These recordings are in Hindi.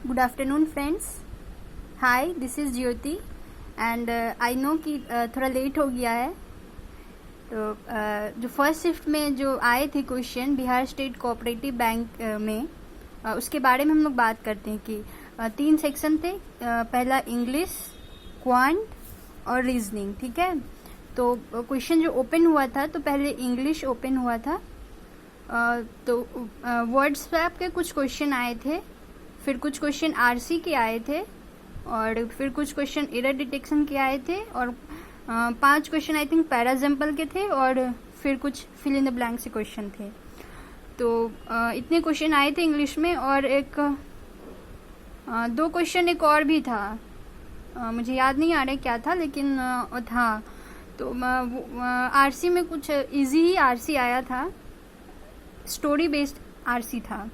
Good afternoon friends. Hi, this is Jyoti and I know कि थोड़ा लेट हो गया है. तो जो फर्स्ट शिफ्ट में जो आए थे question Bihar state cooperative bank में, उसके बारे में हम लोग बात करते हैं कि 3 सेक्शन थे. पहला इंग्लिश, क्वांट और रीजनिंग. ठीक है, तो क्वेश्चन जो ओपन हुआ था तो पहले इंग्लिश ओपन हुआ था. तो वर्ड्स पे आपके कुछ क्वेश्चन आए थे, फिर कुछ क्वेश्चन आरसी के आए थे, और फिर कुछ क्वेश्चन एरर डिटेक्शन के आए थे, और 5 क्वेश्चन आई थिंक पैराजेम्पल के थे, और फिर कुछ फिल इन द ब्लैंक से क्वेश्चन थे. तो इतने क्वेश्चन आए थे इंग्लिश में, और एक 2 क्वेश्चन एक और भी था. मुझे याद नहीं आ रहा है क्या था, लेकिन था. तो आरसी में कुछ इजी ही आरसी आया था, स्टोरी बेस्ड आरसी था.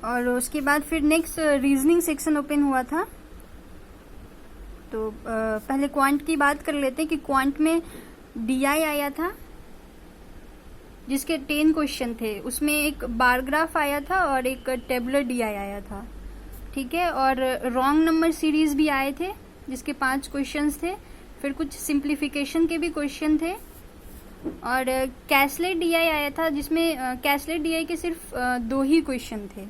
और उसके बाद फिर नेक्स्ट रीजनिंग सेक्शन ओपन हुआ था. तो पहले क्वांट की बात कर लेते हैं कि क्वांट में डीआई आया था, जिसके 10 क्वेश्चन थे. उसमें एक बार ग्राफ आया था और एक टेबुलर डीआई आया था. ठीक है, और रॉन्ग नंबर सीरीज भी आए थे, जिसके 5 क्वेश्चंस थे. फिर कुछ सिंप्लीफिकेशन के भी क्वेश्चन थे, और कैशलेट डीआई आया था, जिसमें कैशलेट डीआई के सिर्फ 2 ही क्वेश्चन थे.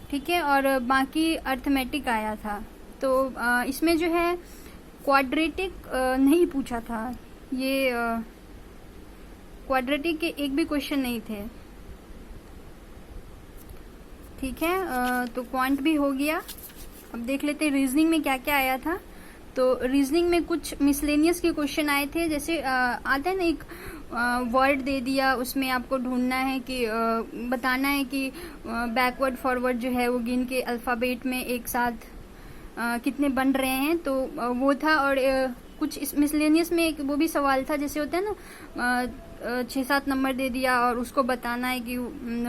ठीक है, और बाकी अर्थमेटिक आया था. तो इसमें जो है क्वाड्रेटिक नहीं पूछा था. ये क्वाड्रेटिक के एक भी क्वेश्चन नहीं थे. ठीक है, तो क्वांट भी हो गया. अब देख लेते हैं रीजनिंग में क्या क्या आया था. तो रीजनिंग में कुछ मिसलेनियस के क्वेश्चन आए थे. जैसे आता है ना, एक वर्ड दे दिया, उसमें आपको ढूंढना है कि बताना है कि बैकवर्ड फॉरवर्ड जो है वो गिन के अल्फ़ाबेट में एक साथ कितने बन रहे हैं. तो वो था. और कुछ इस मिसलेनियस में एक वो भी सवाल था, जैसे होता है ना, 6-7 नंबर दे दिया और उसको बताना है कि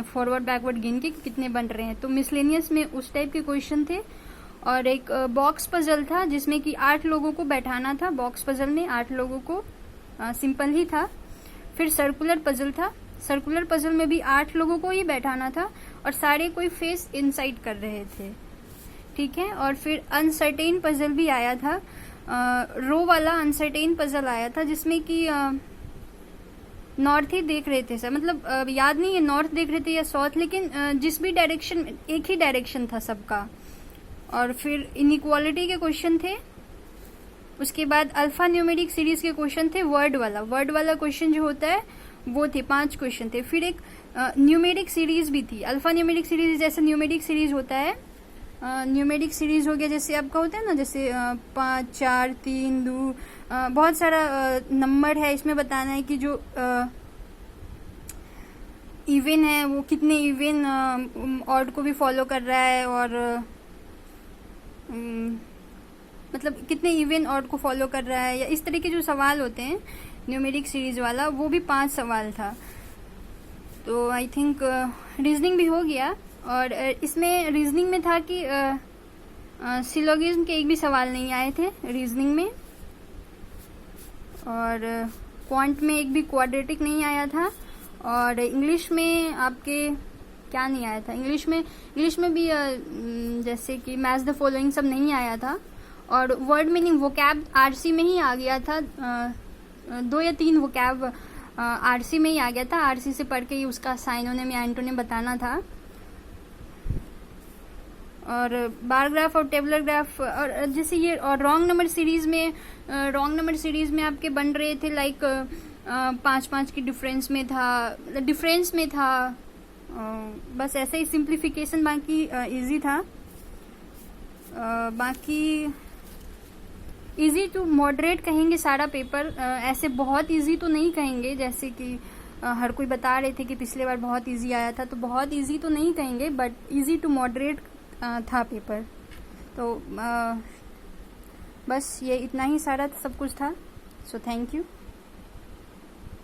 फॉरवर्ड बैकवर्ड गिन के कितने बन रहे हैं. तो मिसलेनियस में उस टाइप के क्वेश्चन थे. और एक बॉक्स पजल था, जिसमें कि 8 लोगों को बैठाना था. बॉक्स पजल में 8 लोगों को, सिंपल ही था. फिर सर्कुलर पजल था. सर्कुलर पजल में भी 8 लोगों को ही बैठाना था, और सारे कोई फेस इनसाइड कर रहे थे. ठीक है, और फिर अनसर्टेन पजल भी आया था. रो वाला अनसर्टेन पजल आया था, जिसमें कि नॉर्थ ही देख रहे थे सर. मतलब याद नहीं है नॉर्थ देख रहे थे या साउथ, लेकिन जिस भी डायरेक्शन, एक ही डायरेक्शन था सबका. और फिर इनइक्वालिटी के क्वेश्चन थे. उसके बाद अल्फा न्यूमेरिक सीरीज के क्वेश्चन थे. वर्ड वाला क्वेश्चन जो होता है वो थे, 5 क्वेश्चन थे. फिर एक न्यूमेरिक सीरीज भी थी. अल्फा न्यूमेरिक सीरीज जैसे न्यूमेरिक सीरीज होता है, न्यूमेरिक सीरीज हो गया जैसे आपका होता है ना, जैसे 5, 4, 3, 2, बहुत सारा नंबर है. इसमें बताना है कि जो इवन है वो कितने इवन ऑड को भी फॉलो कर रहा है, और मतलब कितने इवन ऑड को फॉलो कर रहा है, या इस तरह के जो सवाल होते हैं न्यूमेरिक सीरीज वाला, वो भी 5 सवाल था. तो आई थिंक रीजनिंग भी हो गया. और इसमें रीजनिंग में था कि सिलोगिज्म के एक भी सवाल नहीं आए थे रीजनिंग में. और क्वांट में एक भी क्वाड्रेटिक नहीं आया था. और इंग्लिश में आपके क्या नहीं आया था. इंग्लिश में भी जैसे कि मैच द फॉलोइंग सब नहीं आया था. और वर्ड मीनिंग वोकैब आरसी में ही आ गया था. 2 या 3 वोकैब आरसी में ही आ गया था. आरसी से पढ़ के ही उसका साइनोनिम या एंटोनिम बताना था. और बार ग्राफ और टेबुलर ग्राफ, और जैसे ये, और रॉन्ग नंबर सीरीज में आपके बन रहे थे, लाइक 5-5 की डिफरेंस में था. बस ऐसे ही सिंप्लीफिकेशन. बाकी इजी था. बाकी इजी टू मॉडरेट कहेंगे सारा पेपर. ऐसे बहुत इजी तो नहीं कहेंगे, जैसे कि हर कोई बता रहे थे कि पिछले बार बहुत इजी आया था. तो बहुत इजी तो नहीं कहेंगे, बट इजी टू मॉडरेट था पेपर. तो बस ये इतना ही सारा सब कुछ था. So thank you.